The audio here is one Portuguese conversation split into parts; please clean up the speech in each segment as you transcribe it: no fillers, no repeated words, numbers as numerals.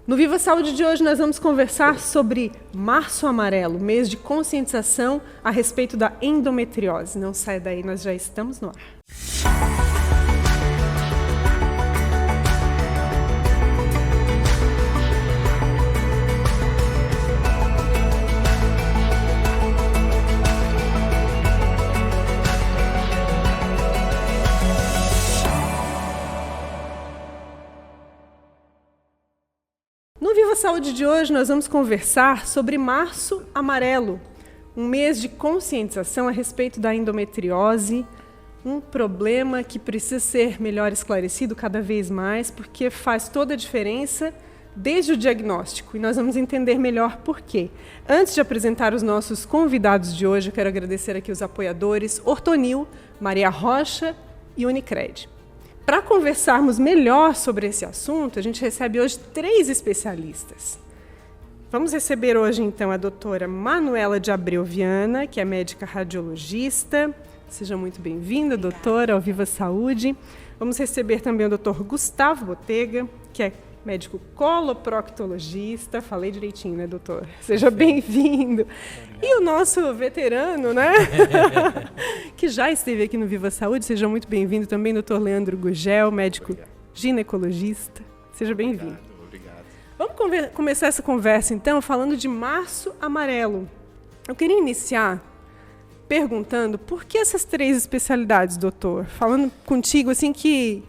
No Viva Saúde de hoje nós vamos conversar sobre Março Amarelo, mês de conscientização a respeito da endometriose. Não sai daí, nós já estamos no ar. No Viva Saúde de hoje, nós vamos conversar sobre Março Amarelo, um mês de conscientização a respeito da endometriose, um problema que precisa ser melhor esclarecido cada vez mais, porque faz toda a diferença desde o diagnóstico, e nós vamos entender melhor por quê. Antes de apresentar os nossos convidados de hoje, eu quero agradecer aqui os apoiadores Ortonil, Maria Rocha e Unicred. Para conversarmos melhor sobre esse assunto, a gente recebe hoje 3 especialistas. Vamos receber hoje, então, a doutora Manuela de Abreu Viana, que é médica radiologista. Seja muito bem-vinda, doutora, ao Viva Saúde. Vamos receber também o doutor Gustavo Botega, que é médico coloproctologista. Falei direitinho, né, doutor? Seja bem-vindo. E o nosso veterano, né? Que já esteve aqui no Viva Saúde. Seja muito bem-vindo também, doutor Leandro Gugel, médico ginecologista. Seja bem-vindo. Obrigado. Vamos começar essa conversa, então, falando de Março Amarelo. Eu queria iniciar perguntando por que essas 3 especialidades, doutor? Falando contigo, assim, que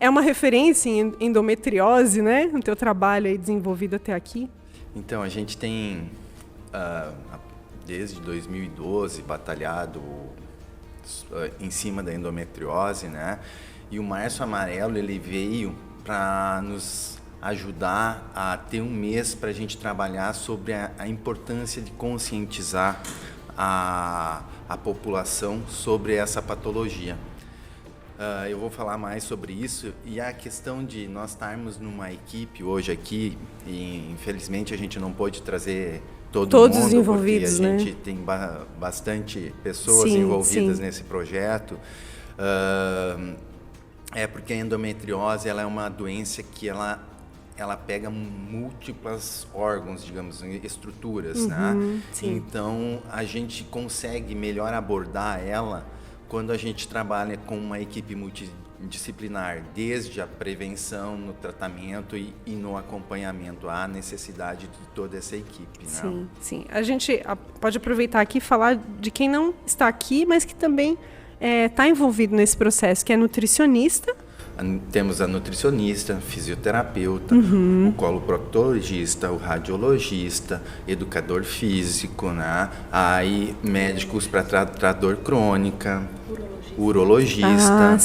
é uma referência em endometriose, né? No teu trabalho aí desenvolvido até aqui. Então, a gente tem, desde 2012, batalhado em cima da endometriose, né? E o Março Amarelo, ele veio para nos ajudar a ter um mês para a gente trabalhar sobre a importância de conscientizar a população sobre essa patologia. Eu vou falar mais sobre isso, e a questão de nós estarmos numa equipe hoje aqui, e infelizmente a gente não pode trazer todos mundo, envolvidos, porque a gente tem bastante pessoas envolvidas nesse projeto. Porque a endometriose, ela é uma doença que ela pega múltiplos órgãos, digamos, estruturas, né? Sim. Então, a gente consegue melhor abordar ela quando a gente trabalha com uma equipe multidisciplinar, desde a prevenção, no tratamento e no acompanhamento. Há necessidade de toda essa equipe, né? Sim. A gente pode aproveitar aqui e falar de quem não está aqui, mas que também está envolvido nesse processo, que é nutricionista. Temos a nutricionista, fisioterapeuta, o coloproctologista, o radiologista, educador físico, né? Aí médicos para tratar dor crônica, urologista.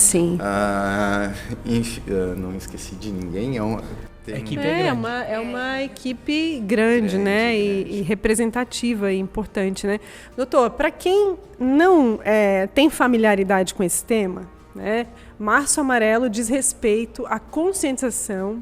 Não esqueci de ninguém. É uma equipe grande, né? E representativa e importante, né? Doutor, para quem não tem familiaridade com esse tema, né? Março Amarelo diz respeito à conscientização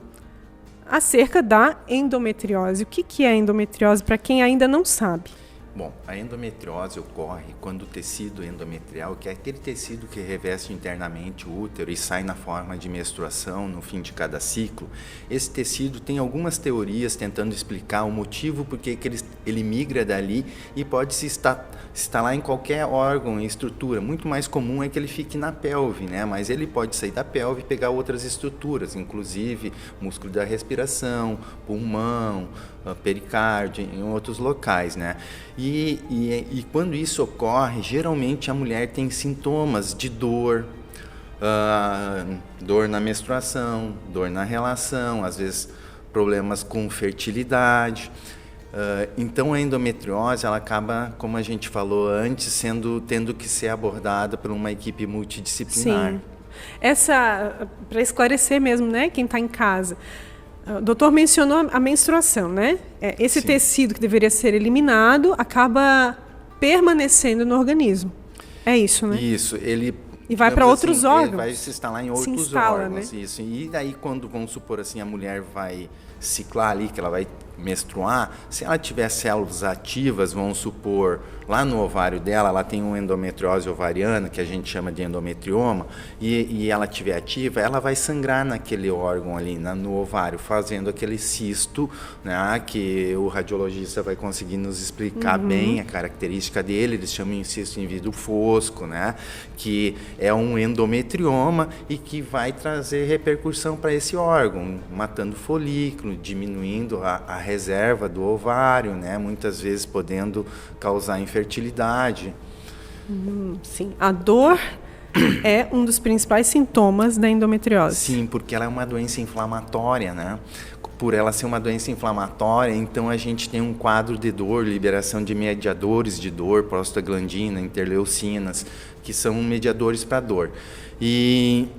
acerca da endometriose. O que é a endometriose para quem ainda não sabe? Bom, a endometriose ocorre quando o tecido endometrial, que é aquele tecido que reveste internamente o útero e sai na forma de menstruação no fim de cada ciclo, esse tecido tem algumas teorias tentando explicar o motivo por que ele migra dali e pode se instalar em qualquer órgão e estrutura. Muito mais comum é que ele fique na pelve, né? Mas ele pode sair da pelve e pegar outras estruturas, inclusive músculo da respiração, pulmão, pericárdio, em outros locais, né? E quando isso ocorre, geralmente a mulher tem sintomas de dor, dor na menstruação, dor na relação, às vezes problemas com fertilidade. Então a endometriose, ela acaba, como a gente falou antes, tendo que ser abordada por uma equipe multidisciplinar. Sim. Para esclarecer mesmo, né, quem está em casa, o doutor mencionou a menstruação, né? Esse tecido que deveria ser eliminado acaba permanecendo no organismo. É isso, né? Isso. E vai para outros órgãos. Vai se instalar em outros órgãos. Né? Isso. E daí, quando, vamos supor assim, a mulher vai ciclar ali, que ela vai menstruar, se ela tiver células ativas, vamos supor, lá no ovário dela, ela tem uma endometriose ovariana, que a gente chama de endometrioma, e ela estiver ativa, ela vai sangrar naquele órgão ali, no ovário, fazendo aquele cisto, né, que o radiologista vai conseguir nos explicar bem a característica dele. Eles chamam de cisto em vidro fosco, né, que é um endometrioma e que vai trazer repercussão para esse órgão, matando o folículo, diminuindo a reserva do ovário, né, muitas vezes podendo causar infertilidade. Sim, a dor é um dos principais sintomas da endometriose. Sim, porque ela é uma doença inflamatória, né? Por ela ser uma doença inflamatória, então a gente tem um quadro de dor, liberação de mediadores de dor, prostaglandina, interleucinas, que são mediadores para dor. E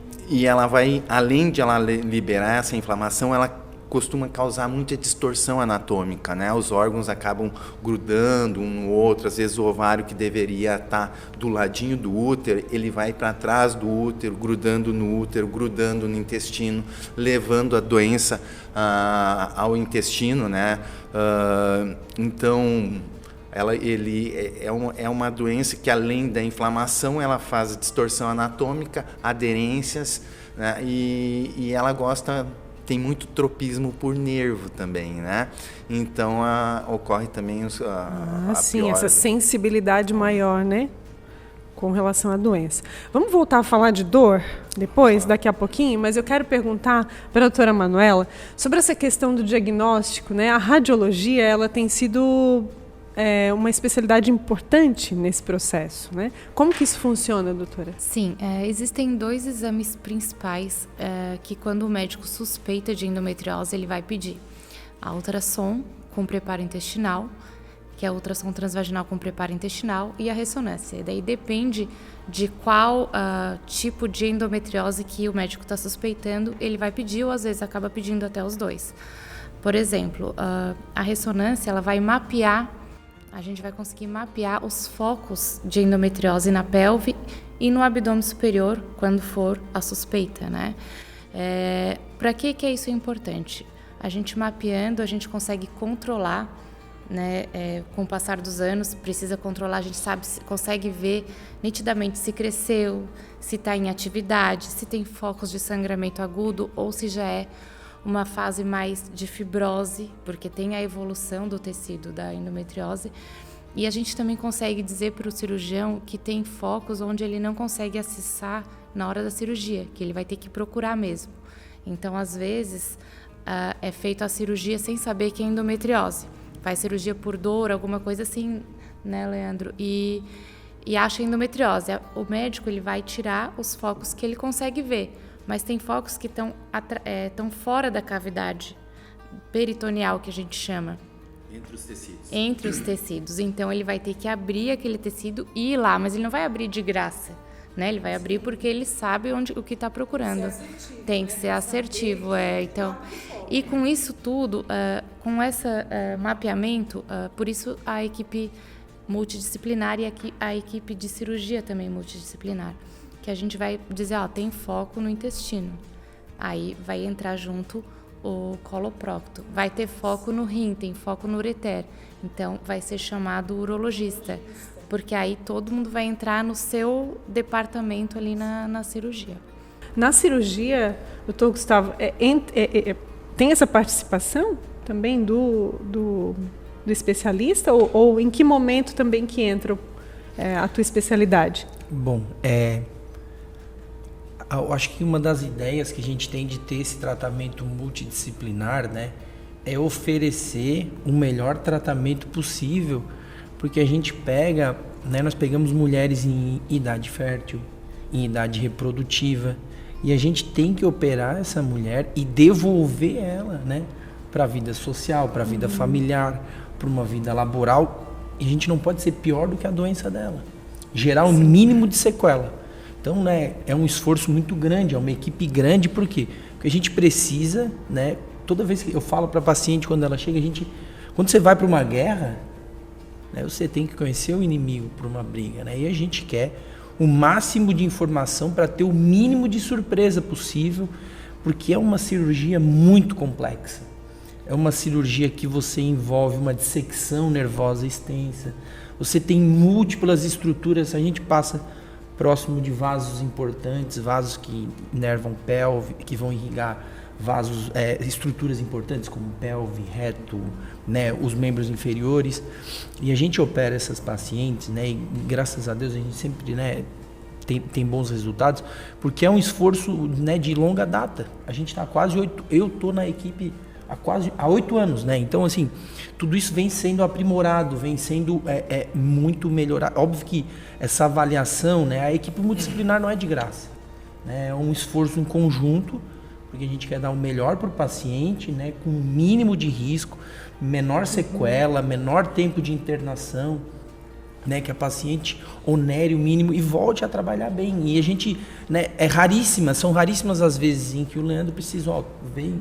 ela vai, além de ela liberar essa inflamação, ela costuma causar muita distorção anatômica, né? Os órgãos acabam grudando um no outro, às vezes o ovário que deveria estar do ladinho do útero, ele vai para trás do útero, grudando no útero, grudando no intestino, levando a doença ao intestino, né? Então, é uma doença que, além da inflamação, ela faz distorção anatômica, aderências, né? E ela tem muito tropismo por nervo também, né? Então, ocorre também sim, essa sensibilidade maior, né? Com relação à doença. Vamos voltar a falar de dor depois, daqui a pouquinho, mas eu quero perguntar para a doutora Manuela sobre essa questão do diagnóstico, né? A radiologia, ela tem sido uma especialidade importante nesse processo, né? Como que isso funciona, doutora? Sim, existem 2 exames principais que, quando o médico suspeita de endometriose, ele vai pedir. A ultrassom com preparo intestinal, que é a ultrassom transvaginal com preparo intestinal, e a ressonância. E daí depende de qual tipo de endometriose que o médico está suspeitando, ele vai pedir, ou às vezes acaba pedindo até os 2. Por exemplo, a ressonância, ela vai mapear, a gente vai conseguir mapear os focos de endometriose na pelve e no abdômen superior, quando for a suspeita, né? Para que isso é importante? A gente mapeando, a gente consegue controlar, né? Com o passar dos anos, precisa controlar, a gente consegue ver nitidamente se cresceu, se está em atividade, se tem focos de sangramento agudo ou se já é uma fase mais de fibrose, porque tem a evolução do tecido da endometriose. E a gente também consegue dizer para o cirurgião que tem focos onde ele não consegue acessar na hora da cirurgia, que ele vai ter que procurar mesmo. Então, às vezes, é feita a cirurgia sem saber que é endometriose. Faz cirurgia por dor, alguma coisa assim, né, Leandro? E acha endometriose. O médico, ele vai tirar os focos que ele consegue ver, mas tem focos que estão fora da cavidade peritoneal, que a gente chama. Entre os tecidos. Entre os tecidos. Então, ele vai ter que abrir aquele tecido e ir lá, mas ele não vai abrir de graça, né? Ele vai abrir porque ele sabe o que está procurando. Tem que ser assertivo. Então, e com isso tudo, com esse mapeamento, por isso a equipe multidisciplinar e a equipe de cirurgia também multidisciplinar, que a gente vai dizer, tem foco no intestino. Aí vai entrar junto o coloprocto. Vai ter foco no rim, tem foco no ureter. Então, vai ser chamado urologista, porque aí todo mundo vai entrar no seu departamento ali na cirurgia. Na cirurgia, doutor Gustavo, tem essa participação também do especialista? Ou em que momento também que entra a tua especialidade? Bom, eu acho que uma das ideias que a gente tem de ter esse tratamento multidisciplinar, né, é oferecer o melhor tratamento possível, porque a gente pega, né, nós pegamos mulheres em idade fértil, em idade reprodutiva, e a gente tem que operar essa mulher e devolver ela, né, para a vida social, para a vida familiar, para uma vida laboral, e a gente não pode ser pior do que a doença dela, gerar o mínimo de sequela. Então, né, é um esforço muito grande, é uma equipe grande, por quê? Porque a gente precisa, né, toda vez que eu falo para a paciente, quando ela chega, quando você vai para uma guerra, né, você tem que conhecer o inimigo para uma briga, né, e a gente quer o máximo de informação para ter o mínimo de surpresa possível, porque é uma cirurgia muito complexa. é uma cirurgia que você envolve uma dissecção nervosa extensa. Você tem múltiplas estruturas, a gente passa próximo de vasos importantes, vasos que inervam pelve, que vão irrigar vasos, estruturas importantes como pelve, reto, né, os membros inferiores. E a gente opera essas pacientes, né, e graças a Deus a gente sempre, né, tem bons resultados, porque é um esforço, né, de longa data. A gente está eu estou na equipe há 8 anos, né? Então, assim, tudo isso vem sendo aprimorado, vem sendo muito melhorado. Óbvio que essa avaliação, né, a equipe multidisciplinar não é de graça, né? É um esforço em conjunto, porque a gente quer dar o melhor para o paciente, né, com o mínimo de risco, menor sequela, menor tempo de internação, né, que a paciente onere o mínimo e volte a trabalhar bem. E a gente, né, são raríssimas as vezes em que o Leandro precisa, vem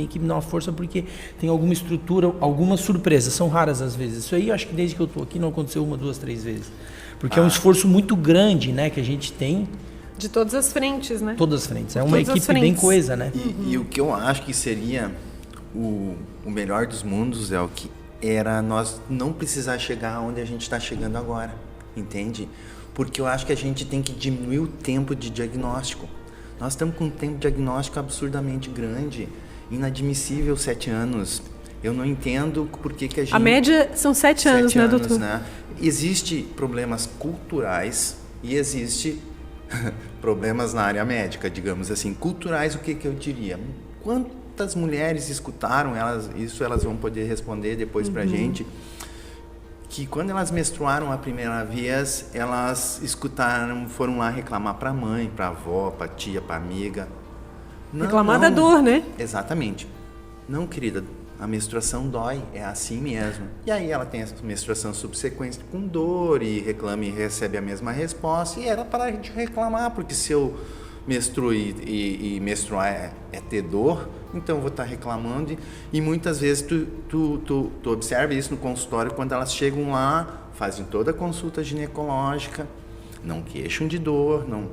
aqui me dar uma força porque tem alguma estrutura, algumas surpresas, são raras às vezes. Isso aí eu acho que desde que eu estou aqui não aconteceu 1, 2, 3 vezes. Porque é um esforço muito grande, né, que a gente tem. De todas as frentes, né? Todas as frentes. É uma equipe bem coesa, né? E o que eu acho que seria o melhor dos mundos é o que era nós não precisar chegar onde a gente está chegando agora, entende? Porque eu acho que a gente tem que diminuir o tempo de diagnóstico. Nós estamos com um tempo de diagnóstico absurdamente grande, inadmissível 7 anos. Eu não entendo por que a gente... A média são 7 anos, né, doutor? Né? Existe problemas culturais e existe problemas na área médica, digamos assim. Culturais, o que eu diria? Quantas mulheres escutaram, elas vão poder responder depois pra gente, que quando elas menstruaram a primeira vez, elas escutaram, foram lá reclamar pra mãe, pra avó, pra tia, pra amiga. Reclamar da dor, né? Exatamente. Não, querida, a menstruação dói, é assim mesmo. E aí ela tem essa menstruação subsequente com dor e reclama e recebe a mesma resposta. E ela para de reclamar, porque se eu menstruo e menstruar é ter dor, então eu vou estar reclamando. E muitas vezes tu observa isso no consultório, quando elas chegam lá, fazem toda a consulta ginecológica, não queixam de dor, não,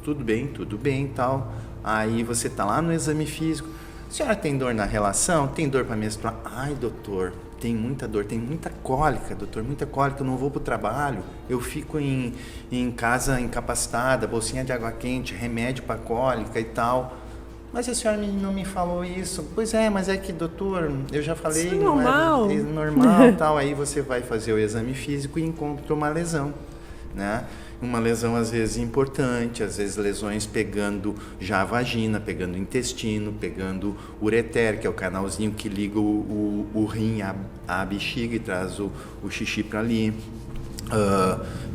tudo bem, tal. Aí você está lá no exame físico. A senhora tem dor na relação? Tem dor para menstruar? Ai, doutor, tem muita dor, tem muita cólica, doutor, muita cólica, eu não vou para o trabalho, eu fico em casa incapacitada, bolsinha de água quente, remédio para cólica e tal. Mas a senhora não me falou isso. Pois é, mas é que, doutor, eu já falei, isso é normal. É normal tal. Aí você vai fazer o exame físico e encontra uma lesão, né? Uma lesão às vezes importante, às vezes lesões pegando já a vagina, pegando o intestino, pegando o ureter, que é o canalzinho que liga o rim à bexiga e traz o xixi para ali,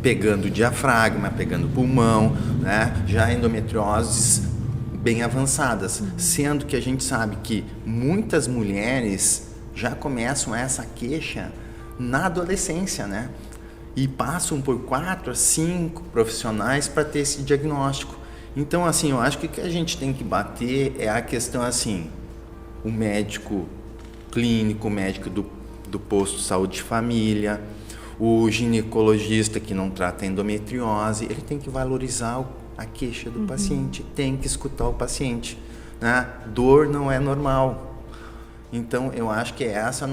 pegando o diafragma, pegando o pulmão, né? Já endometrioses bem avançadas, sendo que a gente sabe que muitas mulheres já começam essa queixa na adolescência, né? E passam por 4 a 5 profissionais para ter esse diagnóstico. Então, assim, eu acho que o que a gente tem que bater é a questão, assim, o médico clínico, o médico do posto de saúde de família, o ginecologista que não trata endometriose, ele tem que valorizar a queixa do paciente, tem que escutar o paciente, né? Dor não é normal. Então, eu acho que essa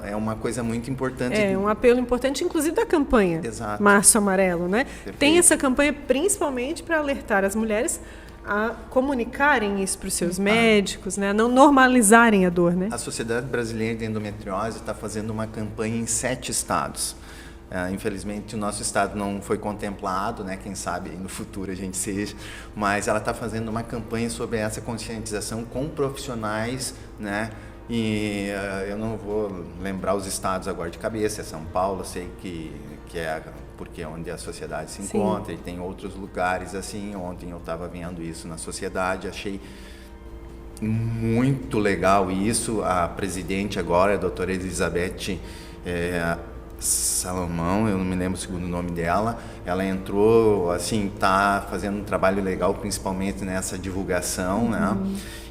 é uma coisa muito importante. É um apelo importante, inclusive, da campanha. Exato. Março Amarelo, né? Perfeito. Tem essa campanha principalmente para alertar as mulheres a comunicarem isso para os seus médicos, né? A não normalizarem a dor, né? A Sociedade Brasileira de Endometriose está fazendo uma campanha em 7 estados. Infelizmente, o nosso estado não foi contemplado, né? Quem sabe no futuro a gente seja, mas ela está fazendo uma campanha sobre essa conscientização com profissionais, né? E eu não vou lembrar os estados agora de cabeça, é São Paulo, eu sei que é porque é onde a sociedade se encontra. Sim. E tem outros lugares assim. Ontem eu estava vendo isso na sociedade, achei muito legal isso. A presidente agora, a doutora Elizabeth Salomão, eu não me lembro o segundo nome dela, ela entrou, assim, tá fazendo um trabalho legal, principalmente nessa divulgação, né?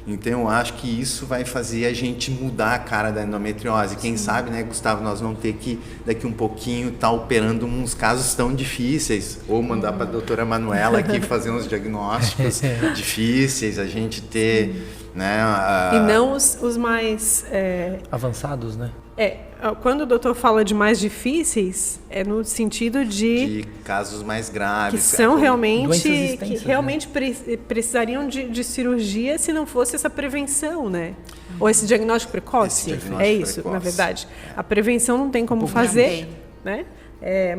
Então, eu acho que isso vai fazer a gente mudar a cara da endometriose. Quem sabe, né, Gustavo, nós vamos ter que, daqui um pouquinho, estar operando uns casos tão difíceis, ou mandar para a doutora Manuela aqui fazer uns diagnósticos difíceis, a gente ter né? E não os mais... Avançados, né? Quando o doutor fala de mais difíceis, é no sentido de casos mais graves. Que são realmente... Que realmente precisariam de cirurgia se não fosse essa prevenção, né? Ou esse diagnóstico precoce. Na verdade. A prevenção não tem como fazer, né?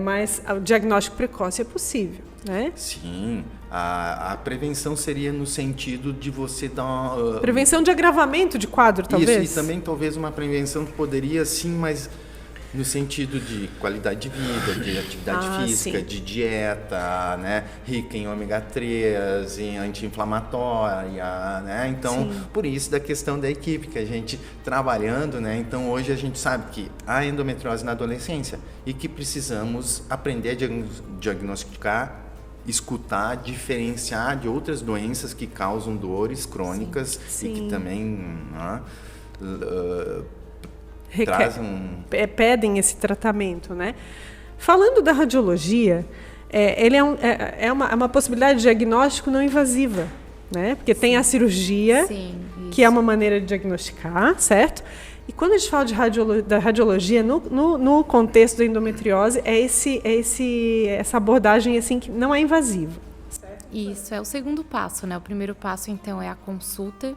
Mas o diagnóstico precoce é possível, né? Sim. A prevenção seria no sentido de você dar uma... Prevenção de agravamento de quadro, talvez? Isso, e também talvez uma prevenção que poderia, sim, mas no sentido de qualidade de vida, de atividade física, sim, de dieta, né, rica em ômega 3, em anti-inflamatória, né? Então, sim, por isso da questão da equipe, que a gente trabalhando, né? Então, hoje a gente sabe que há endometriose na adolescência e que precisamos aprender a diagnosticar, escutar, diferenciar de outras doenças que causam dores crônicas, sim, e que também pedem esse tratamento, né? Falando da radiologia, ele é uma possibilidade de diagnóstico não invasiva, né? Porque, sim, tem a cirurgia, sim, que é uma maneira de diagnosticar, certo? E quando a gente fala da radiologia, no contexto da endometriose, essa abordagem assim, que não é invasiva. Certo? Isso é o segundo passo, né? O primeiro passo, então, é a consulta,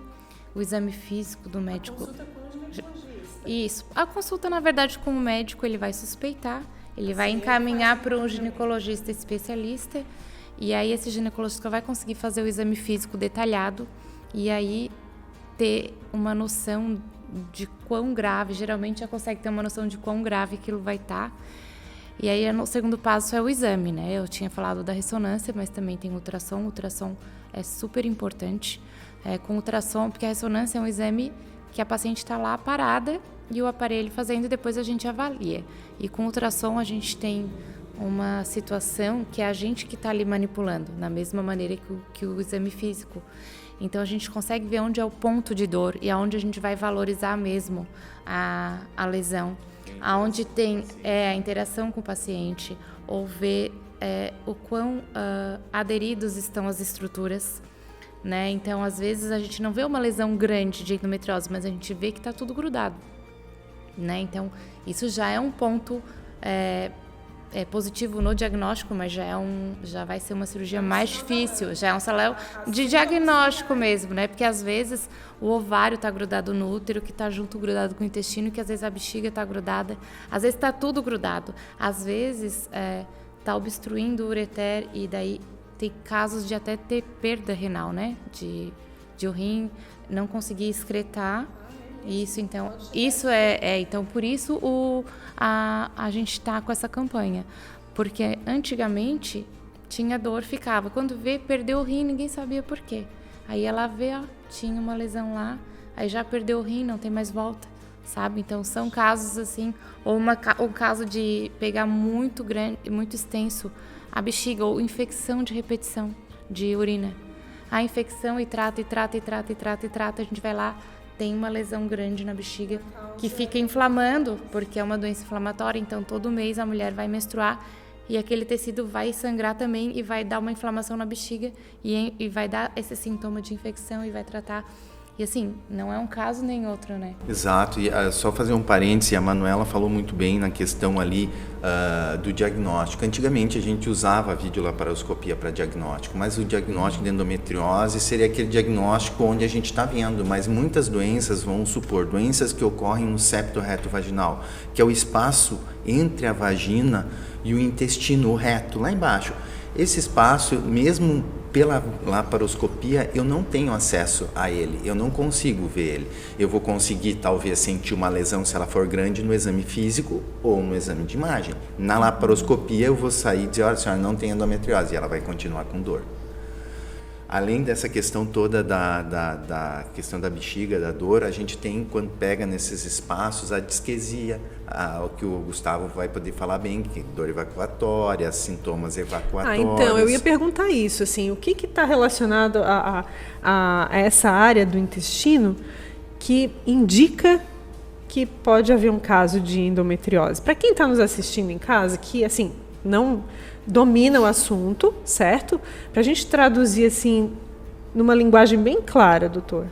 o exame físico do médico. A consulta com o ginecologista. Isso. A consulta, na verdade, com o médico, ele vai suspeitar, ele vai encaminhar para um ginecologista especialista, e aí esse ginecologista vai conseguir fazer o exame físico detalhado, e aí ter uma noção de quão grave, geralmente já consegue ter uma noção de quão grave aquilo vai estar. E aí o segundo passo é o exame, né? Eu tinha falado da ressonância, mas também tem ultrassom. O ultrassom é super importante. Com ultrassom, porque a ressonância é um exame que a paciente está lá parada e o aparelho fazendo, e depois a gente avalia. E com ultrassom a gente tem uma situação que é a gente que está ali manipulando, na mesma maneira que o exame físico. Então, a gente consegue ver onde é o ponto de dor e aonde a gente vai valorizar mesmo a lesão. Aonde tem a interação com o paciente, ou ver o quão aderidos estão as estruturas, né? Então, às vezes, a gente não vê uma lesão grande de endometriose, mas a gente vê que está tudo grudado, né? Então, isso já é um ponto... positivo no diagnóstico, mas já vai ser uma cirurgia mais difícil, já é um salão de diagnóstico mesmo, né? Porque às vezes o ovário está grudado no útero, que está junto grudado com o intestino, que às vezes a bexiga está grudada, às vezes está tudo grudado, às vezes está obstruindo o ureter, e daí tem casos de até ter perda renal, né? De o rim não conseguir excretar. Então por isso a gente está com essa campanha, porque antigamente tinha dor, ficava, quando perdeu o rim, ninguém sabia por quê, aí ela vê, tinha uma lesão lá, aí já perdeu o rim, não tem mais volta, sabe? Então são casos assim, ou um caso de pegar muito grande, muito extenso a bexiga, ou infecção de repetição de urina, a infecção e trata, a gente vai lá, tem uma lesão grande na bexiga que fica inflamando, porque é uma doença inflamatória, então todo mês a mulher vai menstruar e aquele tecido vai sangrar também e vai dar uma inflamação na bexiga e vai dar esse sintoma de infecção e vai tratar. E assim, não é um caso nem outro, né? Exato, e só fazer um parêntese, a Manuela falou muito bem na questão ali do diagnóstico. Antigamente a gente usava a videolaparoscopia para diagnóstico, mas o diagnóstico de endometriose seria aquele diagnóstico onde a gente está vendo, mas muitas doenças, vamos supor, doenças que ocorrem no septo reto vaginal, que é o espaço entre a vagina e o intestino reto, lá embaixo. Esse espaço, mesmo pela laparoscopia, eu não tenho acesso a ele, eu não consigo ver ele. Eu vou conseguir, talvez, sentir uma lesão, se ela for grande, no exame físico ou no exame de imagem. Na laparoscopia, eu vou sair e dizer, olha, a senhora não tem endometriose, e ela vai continuar com dor. Além dessa questão toda da questão da bexiga, da dor, a gente tem, quando pega nesses espaços, a disquesia, o que o Gustavo vai poder falar bem, que dor evacuatória, sintomas evacuatórios. Então, eu ia perguntar isso, assim, o que está relacionado a essa área do intestino que indica que pode haver um caso de endometriose? Para quem está nos assistindo em casa, que, assim, não domina o assunto, certo? Para a gente traduzir assim numa linguagem bem clara, doutor.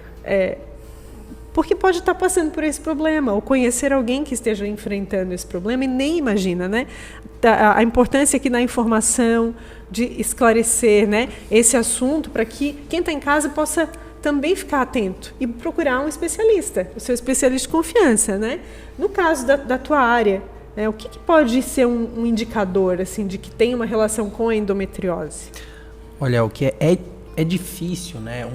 Porque pode estar passando por esse problema, ou conhecer alguém que esteja enfrentando esse problema e nem imagina, né? A importância aqui na informação, de esclarecer, né, esse assunto, para que quem está em casa possa também ficar atento e procurar um especialista, o seu especialista de confiança, né? No caso da tua área, o que pode ser um indicador assim, de que tem uma relação com a endometriose? Olha, o que é difícil, né,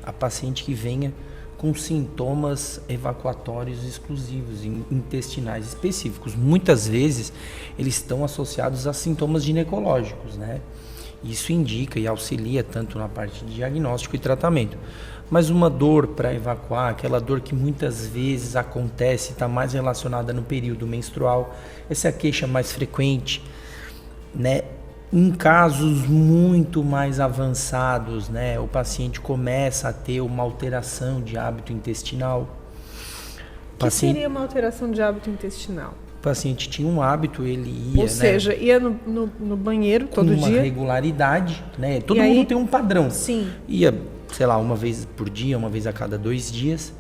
a paciente que venha com sintomas evacuatórios exclusivos, intestinais específicos. Muitas vezes eles estão associados a sintomas ginecológicos, né? Isso indica e auxilia tanto na parte de diagnóstico e tratamento. Mas uma dor para evacuar, aquela dor que muitas vezes acontece, está mais relacionada no período menstrual, essa é a queixa mais frequente, né? Em casos muito mais avançados, né, o paciente começa a ter uma alteração de hábito intestinal. O que seria uma alteração de hábito intestinal? O paciente tinha um hábito, ele ia... Ou seja, ia no banheiro todo dia? Com uma regularidade, né? Todo mundo tem um padrão. Sim. Ia, sei lá, uma vez por dia, uma vez a cada 2 dias.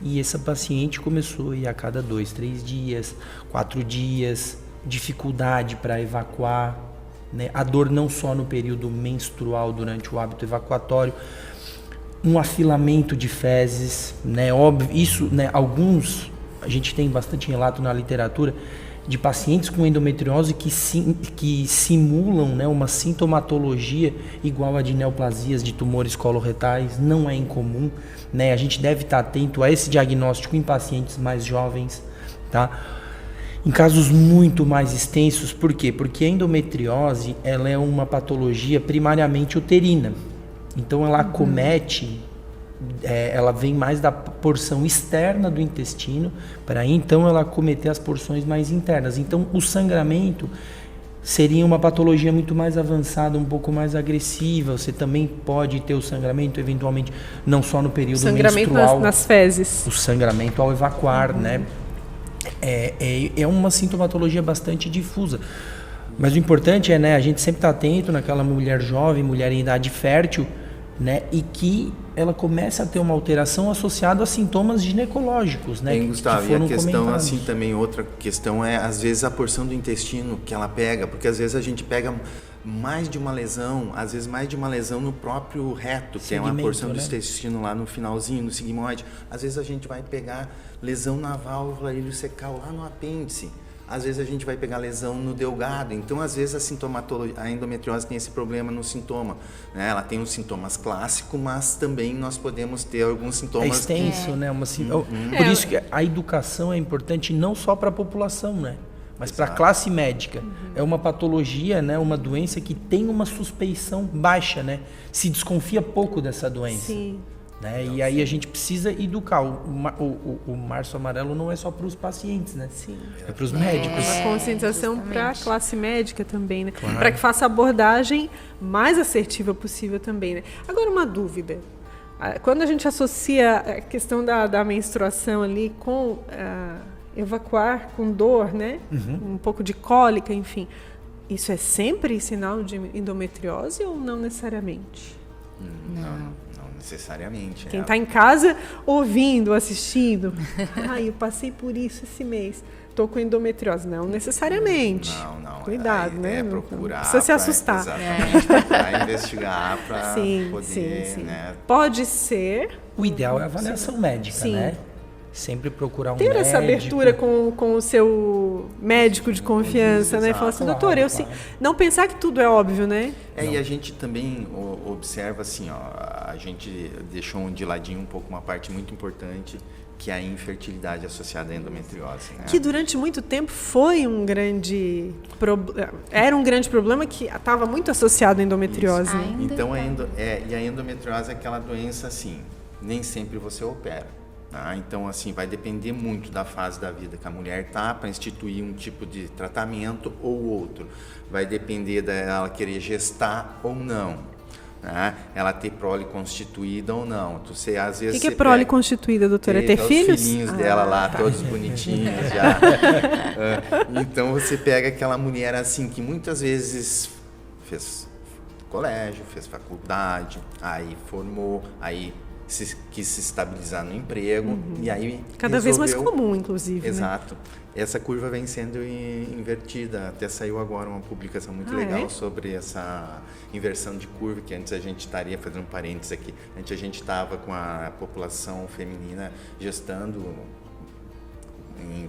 E essa paciente começou a ir a cada 2, 3 dias, 4 dias, dificuldade para evacuar, né? A dor não só no período menstrual, durante o hábito evacuatório, um afilamento de fezes, né? Óbvio, isso, né? A gente tem bastante relato na literatura de pacientes com endometriose que simulam, né, uma sintomatologia igual a de neoplasias de tumores coloretais. Não é incomum, né? A gente deve estar atento a esse diagnóstico em pacientes mais jovens, tá? Em casos muito mais extensos, por quê? Porque a endometriose, ela é uma patologia primariamente uterina. Então ela acomete, ela vem mais da porção externa do intestino, para então ela acometer as porções mais internas. Então o sangramento seria uma patologia muito mais avançada, um pouco mais agressiva. Você também pode ter o sangramento, eventualmente, não só no período menstrual. Sangramento nas fezes. O sangramento ao evacuar, né? É uma sintomatologia bastante difusa. Mas o importante é, né, a gente sempre estar atento naquela mulher jovem, mulher em idade fértil, né, e que ela começa a ter uma alteração associada a sintomas ginecológicos, né? Bem, Gustavo, que e a questão comentados. assim também, outra questão é às vezes a porção do intestino que ela pega, porque às vezes a gente pega mais de uma lesão, às vezes mais de uma lesão no próprio reto, que Segmento, é uma porção do né? intestino lá no finalzinho, no sigmoide. Às vezes a gente vai pegar lesão na válvula ileocecal lá no apêndice. Às vezes a gente vai pegar lesão no delgado. Então, às vezes a endometriose tem esse problema no sintoma, né? Ela tem os sintomas clássicos, mas também nós podemos ter alguns sintomas... É extenso, né? Por isso que a educação é importante não só para a população, né? Mas para a classe médica. É uma patologia, né? Uma doença que tem uma suspeição baixa, né? Se desconfia pouco dessa doença. Sim. Né? E aí a gente precisa educar. O Março Amarelo não é só para os pacientes, né? Sim. É para os médicos. Uma conscientização para a classe médica também, né? Claro. Para que faça a abordagem mais assertiva possível também, né? Agora, uma dúvida. Quando a gente associa a questão da menstruação ali com evacuar com dor, né? Um pouco de cólica, enfim. Isso é sempre sinal de endometriose ou não necessariamente? Não necessariamente. Quem está em casa ouvindo, assistindo, eu passei por isso esse mês, estou com endometriose. Não necessariamente. Não. Cuidado, né? É não procurar. precisa se assustar. Exatamente, procurar investigar para poder... Sim. Né? Pode ser. O ideal é a avaliação médica, né? Sempre procurar um ter médico. essa abertura com o seu médico de confiança, né? Falar assim, doutor, eu sim. Não pensar que tudo é óbvio, né? E a gente também observa assim, a gente deixou de ladinho um pouco uma parte muito importante, que é a infertilidade associada à endometriose. Né? Que durante muito tempo foi um grande era um grande problema que estava muito associado à endometriose. Então, e a endometriose é aquela doença assim, nem sempre você opera. Então, assim, vai depender muito da fase da vida que a mulher está para instituir um tipo de tratamento ou outro. Vai depender dela querer gestar ou não, né? Ela ter prole constituída ou não. Você, às vezes, o que é prole constituída, doutora? É ter filhos? Os filhinhos dela lá, todos bonitinhos já. Então, você pega aquela mulher assim que muitas vezes fez colégio, fez faculdade, aí formou, aí quis se estabilizar no emprego, e aí Cada vez mais comum, inclusive. Exato. Né? Essa curva vem sendo invertida. Até saiu agora uma publicação muito legal sobre essa inversão de curva, que antes a gente estaria, fazendo um parênteses aqui, antes a gente estava com a população feminina gestando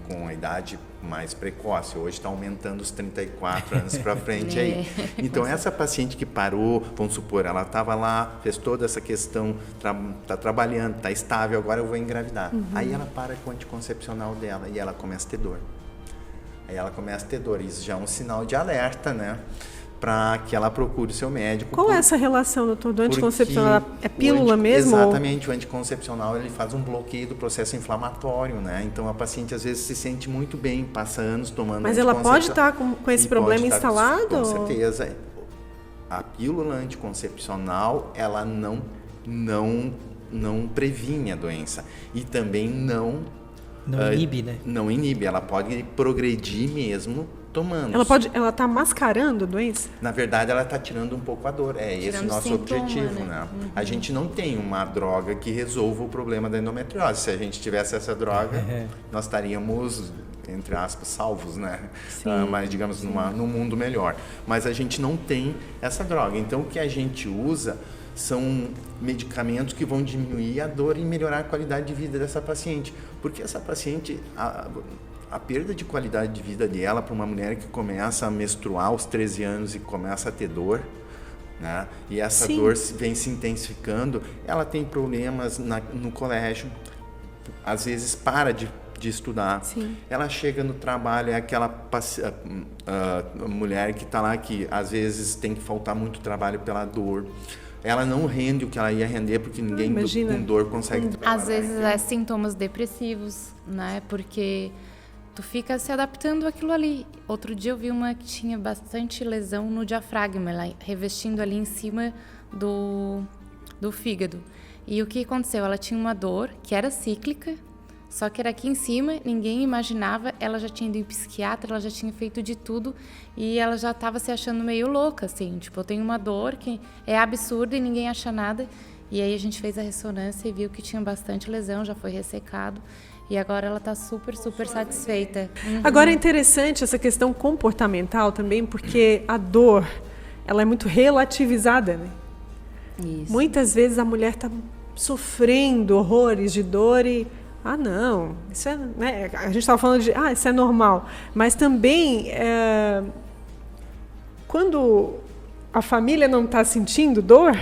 com a idade mais precoce. Hoje está aumentando os 34 anos para frente aí. Então, essa paciente que parou, vamos supor, ela estava lá, fez toda essa questão, está trabalhando, está estável, agora eu vou engravidar. Aí ela para com o anticoncepcional dela e ela começa a ter dor. Isso já é um sinal de alerta, né? Para que ela procure o seu médico. Qual é essa relação, doutor, do anticoncepcional? É pílula mesmo? Exatamente, o anticoncepcional ele faz um bloqueio do processo inflamatório, né? Então a paciente às vezes se sente muito bem, passa anos tomando Mas ela pode estar com esse problema instalado? Com certeza. A pílula anticoncepcional, ela não previne a doença e também não inibe, né? Não inibe, ela pode progredir mesmo tomando. Ela está mascarando a doença? Na verdade, ela está tirando um pouco a dor. Esse é o nosso objetivo, né? A gente não tem uma droga que resolva o problema da endometriose. Se a gente tivesse essa droga, nós estaríamos, entre aspas, salvos, né? Mas, digamos, num mundo melhor. Mas a gente não tem essa droga. Então, o que a gente usa são medicamentos que vão diminuir a dor e melhorar a qualidade de vida dessa paciente. Porque essa paciente... A perda de qualidade de vida dela para uma mulher que começa a menstruar aos 13 anos e começa a ter dor, né? E essa dor vem se intensificando, ela tem problemas no colégio, às vezes para de estudar. Ela chega no trabalho, é aquela mulher que está lá que às vezes tem que faltar muito trabalho pela dor. Ela não rende o que ela ia render porque ninguém com dor consegue trabalhar. Às vezes é sintomas depressivos, né? Porque tu fica se adaptando àquilo ali. Outro dia eu vi uma que tinha bastante lesão no diafragma, ela revestindo ali em cima do fígado. E o que aconteceu? Ela tinha uma dor que era cíclica, só que era aqui em cima, ninguém imaginava, ela já tinha ido em psiquiatra, ela já tinha feito de tudo e ela já estava se achando meio louca, assim. Tipo, eu tenho uma dor que é absurda e ninguém acha nada. E aí a gente fez a ressonância e viu que tinha bastante lesão, já foi ressecado. E agora ela está super, super satisfeita. Agora é interessante essa questão comportamental também, porque a dor, ela é muito relativizada, né? Isso. Muitas vezes a mulher está sofrendo horrores de dor e... não, isso é... Né? A gente estava falando de... isso é normal. Mas também, quando a família não está sentindo dor,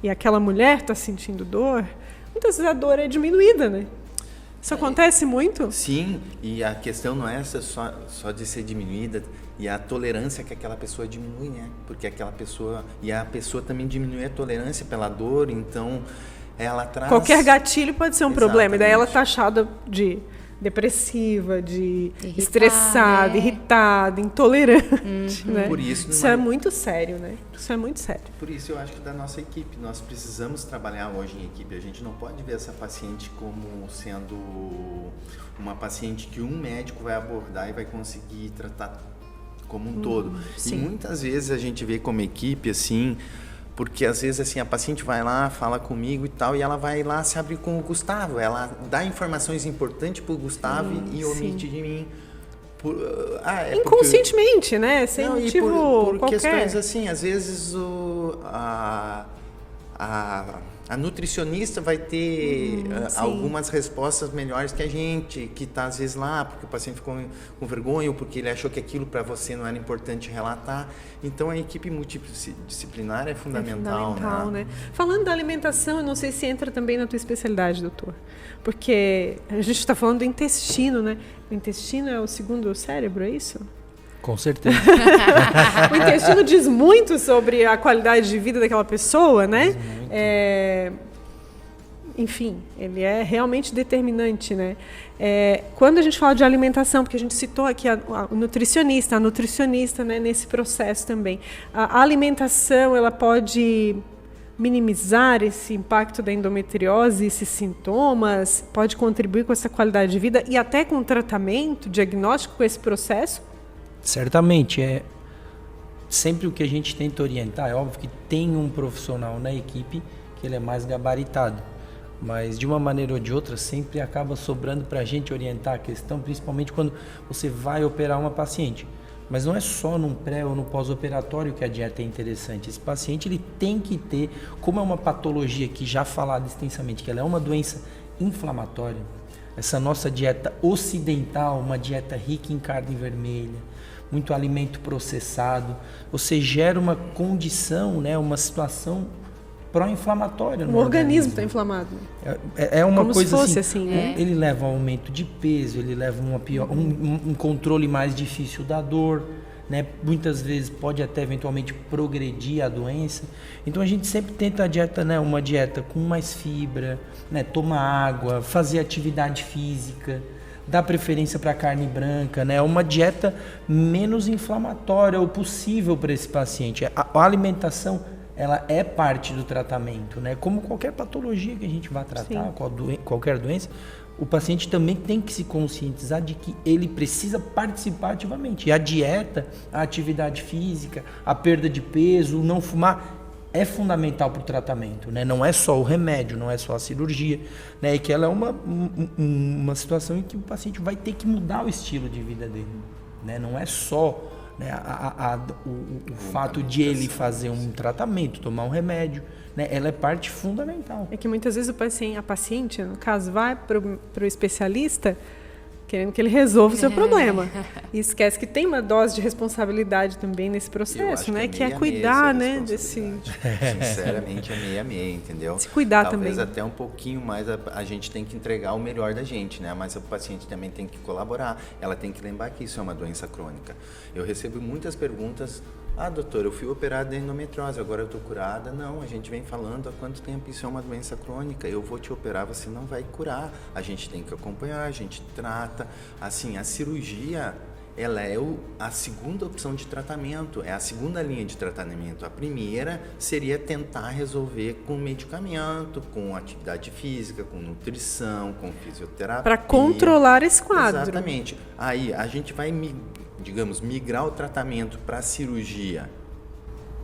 e aquela mulher está sentindo dor, muitas vezes a dor é diminuída, né? Isso acontece muito? Sim, e a questão não é essa só de ser diminuída, e a tolerância que aquela pessoa diminui, né? Porque aquela pessoa... E a pessoa também diminui a tolerância pela dor, então ela traz... Qualquer gatilho pode ser um problema, e daí ela é taxada de depressiva, de estressada, irritada, intolerante, né? Por isso é muito sério, né? Isso é muito sério. Por isso eu acho que da nossa equipe, nós precisamos trabalhar hoje em equipe. A gente não pode ver essa paciente como sendo uma paciente que um médico vai abordar e vai conseguir tratar como um todo. E muitas vezes a gente vê como equipe assim... Porque às vezes assim, a paciente vai lá, fala comigo e tal, e ela vai lá se abrir com o Gustavo. Ela dá informações importantes para o Gustavo e omite de mim. Inconscientemente, né? Sem motivo por qualquer. Questões assim, às vezes a nutricionista vai ter algumas respostas melhores que a gente, que está às vezes lá, porque o paciente ficou com vergonha, ou porque ele achou que aquilo para você não era importante relatar. Então, a equipe multidisciplinar é fundamental, né? Falando da alimentação, eu não sei se entra também na tua especialidade, doutor. Porque a gente está falando do intestino, né? O intestino é o segundo cérebro, é isso? Com certeza. O intestino diz muito sobre a qualidade de vida daquela pessoa, né? Enfim, ele é realmente determinante, né? Quando a gente fala de alimentação, porque a gente citou aqui a nutricionista, né, nesse processo também. A alimentação, ela pode minimizar esse impacto da endometriose, esses sintomas, pode contribuir com essa qualidade de vida e até com o tratamento, diagnóstico com esse processo? Certamente, sempre o que a gente tenta orientar, é óbvio que tem um profissional na equipe que ele é mais gabaritado. Mas de uma maneira ou de outra sempre acaba sobrando para a gente orientar a questão, principalmente quando você vai operar uma paciente. Mas não é só no pré ou no pós-operatório que a dieta é interessante. Esse paciente ele tem que ter, como é uma patologia que já falado extensamente, que ela é uma doença inflamatória, essa nossa dieta ocidental, uma dieta rica em carne vermelha, muito alimento processado, você gera uma condição, né, uma situação pró-inflamatória. O organismo está inflamado. É uma como coisa se fosse assim, né? Ele leva a um aumento de peso, ele leva um controle mais difícil da dor, né? Muitas vezes pode até eventualmente progredir a doença. Então a gente sempre tenta a dieta, né? Uma dieta com mais fibra, né? Tomar água, fazer atividade física, dar preferência para carne branca, né? Uma dieta menos inflamatória o possível para esse paciente. A alimentação ela é parte do tratamento, né? Como qualquer patologia que a gente vai tratar, qualquer doença, o paciente também tem que se conscientizar de que ele precisa participar ativamente. E a dieta, a atividade física, a perda de peso, o não fumar é fundamental para o tratamento, né? Não é só o remédio, não é só a cirurgia, né? E que ela é uma situação em que o paciente vai ter que mudar o estilo de vida dele, né? Não é só, né, o fato de ele fazer um tratamento, tomar um remédio, né, ela é parte fundamental. É que muitas vezes a paciente, no caso, vai para o especialista querendo que ele resolva o seu problema. E esquece que tem uma dose de responsabilidade também nesse processo, né? Que é cuidar, né? Sinceramente, é meia-meia, entendeu? Se cuidar Talvez também. Até um pouquinho mais a gente tem que entregar o melhor da gente, né? Mas o paciente também tem que colaborar. Ela tem que lembrar que isso é uma doença crônica. Eu recebo muitas perguntas. Doutor, eu fui operada de endometriose, agora eu estou curada. Não, a gente vem falando há quanto tempo isso é uma doença crônica. Eu vou te operar, você não vai curar. A gente tem que acompanhar, a gente trata. Assim, a cirurgia, ela é a segunda opção de tratamento, é a segunda linha de tratamento. A primeira seria tentar resolver com medicamento, com atividade física, com nutrição, com fisioterapia. Para controlar esse quadro. Exatamente. Aí a gente vai migrar o tratamento para a cirurgia.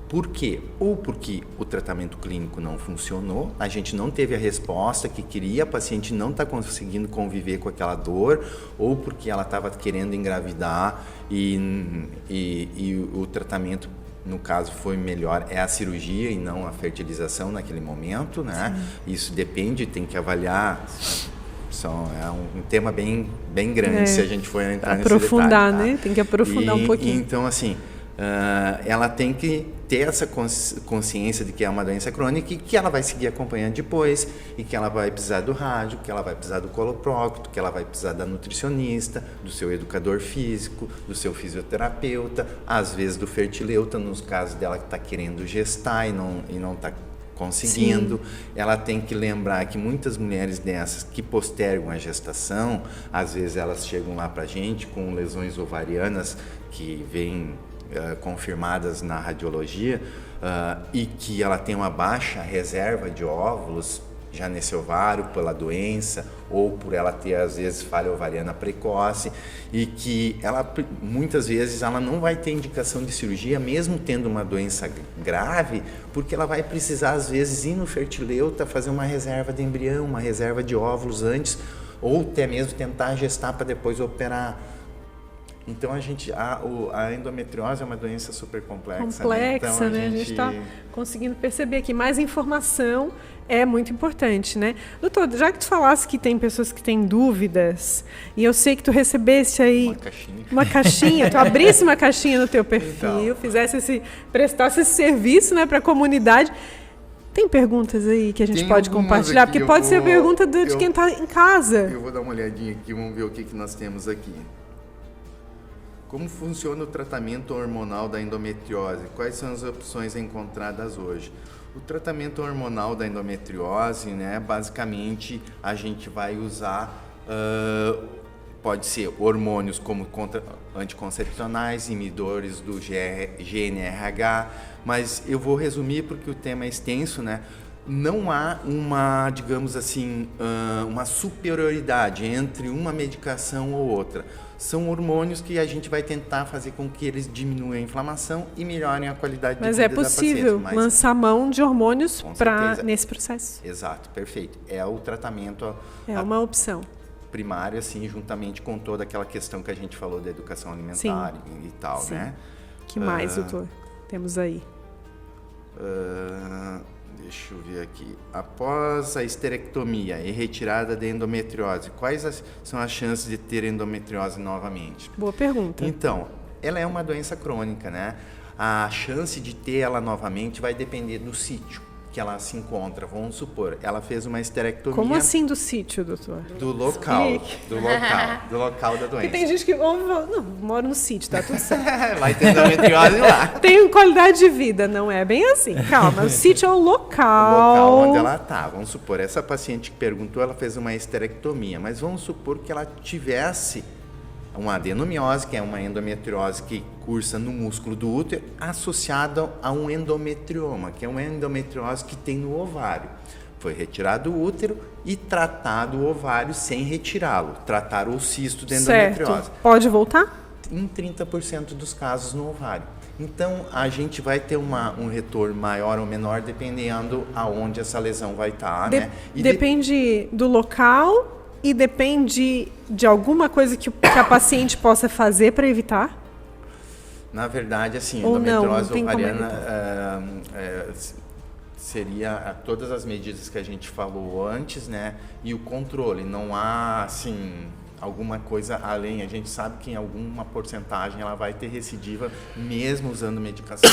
Por quê? Ou porque o tratamento clínico não funcionou, a gente não teve a resposta que queria, a paciente não está conseguindo conviver com aquela dor, ou porque ela estava querendo engravidar e o tratamento, no caso, foi melhor, é a cirurgia e não a fertilização naquele momento, né? Sim. Isso depende, tem que avaliar. É um tema bem grande se a gente for entrar nesse detalhe. Aprofundar, né? Tem que aprofundar um pouquinho. Então, assim, ela tem que ter essa consciência de que é uma doença crônica e que ela vai seguir acompanhando depois, e que ela vai precisar do rádio, que ela vai precisar do coloprocto, que ela vai precisar da nutricionista, do seu educador físico, do seu fisioterapeuta, às vezes do fertileuta, nos casos dela que está querendo gestar e não está conseguindo. Sim. Ela tem que lembrar que muitas mulheres dessas que postergam a gestação, às vezes elas chegam lá pra gente com lesões ovarianas que vêm confirmadas na radiologia e que ela tem uma baixa reserva de óvulos já nesse ovário pela doença ou por ela ter às vezes falha ovariana precoce, e que ela muitas vezes ela não vai ter indicação de cirurgia mesmo tendo uma doença grave, porque ela vai precisar às vezes ir no fertileuta fazer uma reserva de embrião, uma reserva de óvulos antes, ou até mesmo tentar gestar para depois operar. Então a endometriose é uma doença super complexa. Né? Então, a gente está conseguindo perceber aqui. Mais informação é muito importante, né? Doutor, já que tu falasse que tem pessoas que têm dúvidas, e eu sei que tu recebesse aí uma caixinha, tu abrisse uma caixinha no teu perfil, então, prestasse esse serviço, né, para a comunidade. Tem perguntas aí que a gente pode compartilhar? Porque pode ser pergunta de quem está em casa. Eu vou dar uma olhadinha aqui, vamos ver o que nós temos aqui. Como funciona o tratamento hormonal da endometriose? Quais são as opções encontradas hoje? O tratamento hormonal da endometriose, né, basicamente a gente vai usar, pode ser hormônios como anticoncepcionais, inibidores do GnRH, mas eu vou resumir porque o tema é extenso, né? não há uma, digamos assim, uma superioridade entre uma medicação ou outra. São hormônios que a gente vai tentar fazer com que eles diminuam a inflamação e melhorem a qualidade de vida da paciente. Mas é possível lançar mão de hormônios nesse processo. Exato, perfeito. É o tratamento... É uma opção. Primário, assim, juntamente com toda aquela questão que a gente falou da educação alimentar e tal, sim. né? Que mais, doutor, temos aí? Deixa eu ver aqui. Após a esterectomia e retirada da endometriose, quais são as chances de ter endometriose novamente? Boa pergunta. Então, ela é uma doença crônica, né? A chance de ter ela novamente vai depender do sítio que ela se encontra. Vamos supor, ela fez uma esterectomia... Como assim do sítio, doutor? Do local da doença. Porque tem gente que não, moro no sítio, tá tudo certo. Vai ter endometriose lá. Tem qualidade de vida, não é bem assim. Calma, o sítio é o local. O local onde ela está. Vamos supor, essa paciente que perguntou, ela fez uma esterectomia, mas vamos supor que ela tivesse uma adenomiose, que é uma endometriose que cursa no músculo do útero, associada a um endometrioma, que é uma endometriose que tem no ovário. Foi retirado o útero e tratado o ovário sem retirá-lo. Trataram o cisto da endometriose. Certo. Pode voltar? Em 30% dos casos no ovário. Então, a gente vai ter um retorno maior ou menor dependendo aonde essa lesão vai estar, né? Depende do local e depende de alguma coisa que a paciente possa fazer para evitar? Na verdade, assim, ou endometriose ovariana seria todas as medidas que a gente falou antes, né? E o controle. Não há, assim, alguma coisa além. A gente sabe que em alguma porcentagem ela vai ter recidiva, mesmo usando medicação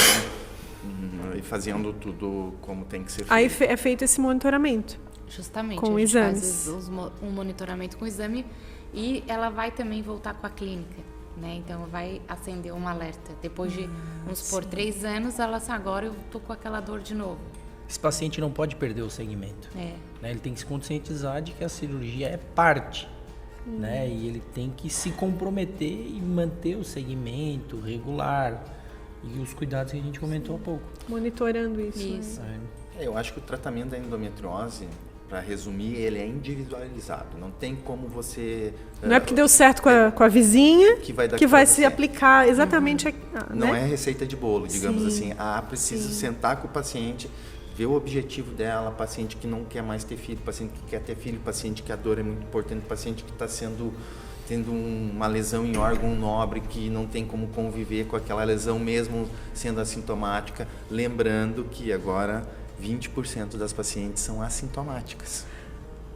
e fazendo tudo como tem que ser feito. Aí é feito esse monitoramento. Justamente. Com a gente exames. faz um monitoramento com o exame e ela vai também voltar com a clínica, né? Então vai acender um alerta. Depois de, vamos supor, 3 anos, ela assim, agora eu tô com aquela dor de novo. Esse paciente não pode perder o segmento. É. Né? Ele tem que se conscientizar de que a cirurgia é parte. Né? E ele tem que se comprometer e manter o segmento regular e os cuidados que a gente comentou há pouco. Monitorando isso. Isso. Né? Eu acho que o tratamento da endometriose, para resumir, ele é individualizado. Não tem como você... Não é porque deu certo com a vizinha que vai se você. aplicar exatamente... Não né? é receita de bolo, digamos Sim. assim. Preciso sentar com o paciente, ver o objetivo dela, paciente que não quer mais ter filho, paciente que quer ter filho, paciente que a dor é muito importante, paciente que está tendo uma lesão em órgão nobre que não tem como conviver com aquela lesão mesmo sendo assintomática. Lembrando que agora 20% das pacientes são assintomáticas.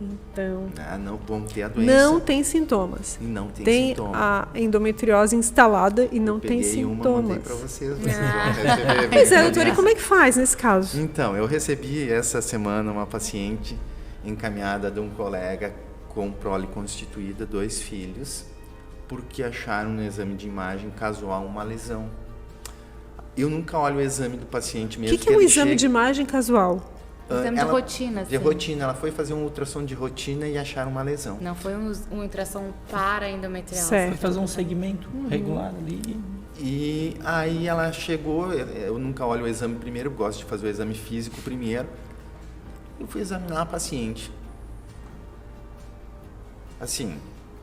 Então, não vão ter a doença. não tem sintomas. E não tem Tem sintoma. a endometriose instalada e não tem sintomas. Mandei para vocês vão receber. Pois é, doutora, e como é que faz nesse caso? Então, eu recebi essa semana uma paciente encaminhada de um colega com prole constituída, 2 filhos, porque acharam no exame de imagem casual uma lesão. Eu nunca olho o exame do paciente mesmo. O que é um exame de imagem casual? Exame de rotina, de assim. rotina. Ela foi fazer um ultrassom de rotina e acharam uma lesão. Não foi um ultrassom para a endometriose. Certo. Foi fazer um segmento regular ali. E aí ela chegou, eu nunca olho o exame primeiro, eu gosto de fazer o exame físico primeiro. Eu fui examinar a paciente. Assim,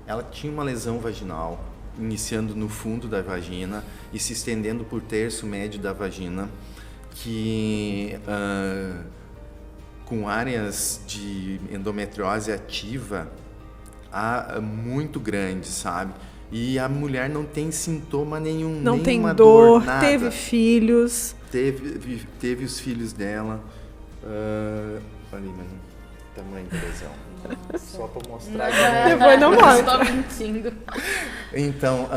ela tinha uma lesão vaginal, iniciando no fundo da vagina e se estendendo por terço médio da vagina, que com áreas de endometriose ativa muito grandes, sabe? E a mulher não tem sintoma nenhum, não tem dor, nada. Teve filhos. Teve os filhos dela. Olha aí, mano, tamanho da lesão. Nossa. Só para mostrar. Depois não mostra. Estou mentindo. Então,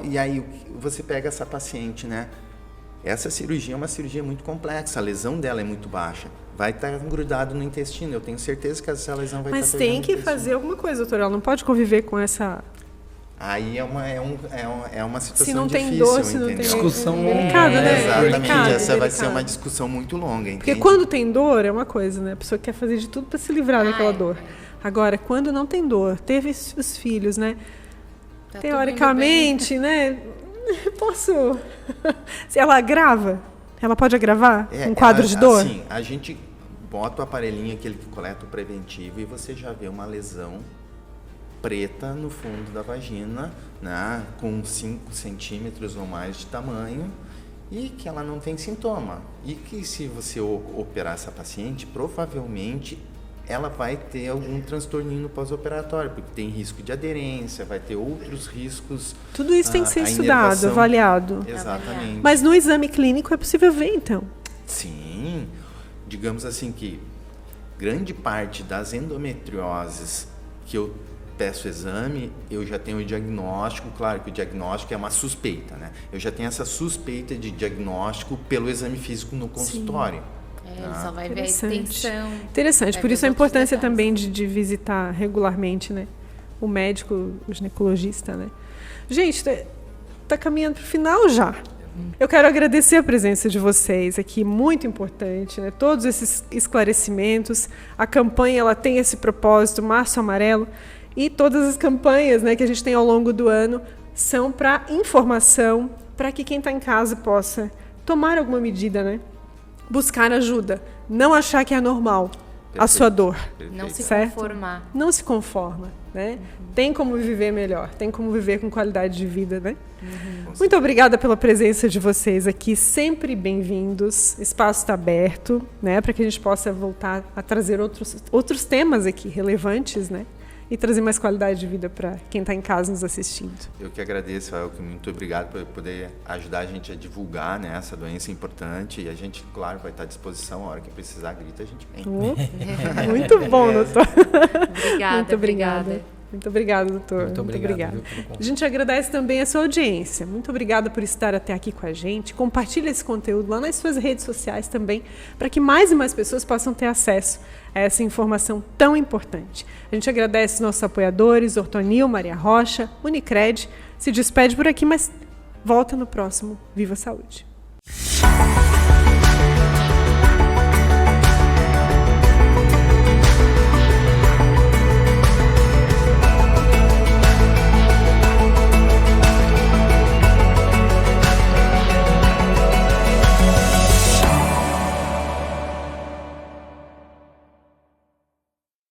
e aí você pega essa paciente, né? Essa cirurgia é uma cirurgia muito complexa, a lesão dela é muito baixa. Vai estar grudado no intestino, eu tenho certeza que essa lesão vai estar pegando no intestino. Mas tem que fazer alguma coisa, doutora, ela não pode conviver com essa... Aí é uma situação se não difícil, tem dor, se não tem... Discussão delicada, né? Exatamente, Delicado, essa vai ser delicado. uma discussão muito longa, entende? Porque quando tem dor, é uma coisa, né? A pessoa quer fazer de tudo para se livrar daquela dor. Agora, quando não tem dor, teve os filhos, né? Tá Teoricamente, né? Posso... Se ela agrava, Ela pode agravar um quadro de dor? Assim, a gente bota o aparelhinho, aquele que coleta o preventivo, e você já vê uma lesão preta no fundo da vagina, né, com 5 centímetros ou mais de tamanho, e que ela não tem sintoma. E que se você operar essa paciente, provavelmente ela vai ter algum transtorninho no pós-operatório, porque tem risco de aderência, vai ter outros riscos. Tudo isso tem que ser estudado, avaliado. Exatamente. Mas no exame clínico é possível ver, então? Sim. Digamos assim que grande parte das endometrioses que eu peço exame, eu já tenho o diagnóstico. Claro que o diagnóstico é uma suspeita, né? Eu já tenho essa suspeita de diagnóstico pelo exame físico no consultório. Ele só vai ver a extensão. Interessante, por isso a importância também de visitar regularmente, né? O médico, o ginecologista, né? Gente, tá caminhando para o final já. Eu quero agradecer a presença de vocês aqui, muito importante, né? Todos esses esclarecimentos. A campanha ela tem esse propósito, Março Amarelo, e todas as campanhas, né, que a gente tem ao longo do ano são para informação, para que quem está em casa possa tomar alguma medida, né? Buscar ajuda, não achar que é normal a sua dor. Não se certo? conformar. Não se conforma, né? Tem como viver melhor, tem como viver com qualidade de vida, né? Muito obrigada pela presença de vocês aqui, sempre bem-vindos. O espaço está aberto, né, para que a gente possa voltar a trazer outros temas aqui relevantes, né? E trazer mais qualidade de vida para quem está em casa nos assistindo. Eu que agradeço, Elke, muito obrigado por poder ajudar a gente a divulgar, né, essa doença importante, e a gente, claro, vai estar à disposição, a hora que precisar, grita, a gente vem. Muito bom, doutor. Obrigada, muito obrigada. Muito obrigada, doutor. Muito obrigado. A gente agradece também a sua audiência. Muito obrigada por estar até aqui com a gente. Compartilhe esse conteúdo lá nas suas redes sociais também, para que mais e mais pessoas possam ter acesso a essa informação tão importante. A gente agradece nossos apoiadores, Ortonil, Maria Rocha, Unicred. Se despede por aqui, mas volta no próximo. Viva a Saúde!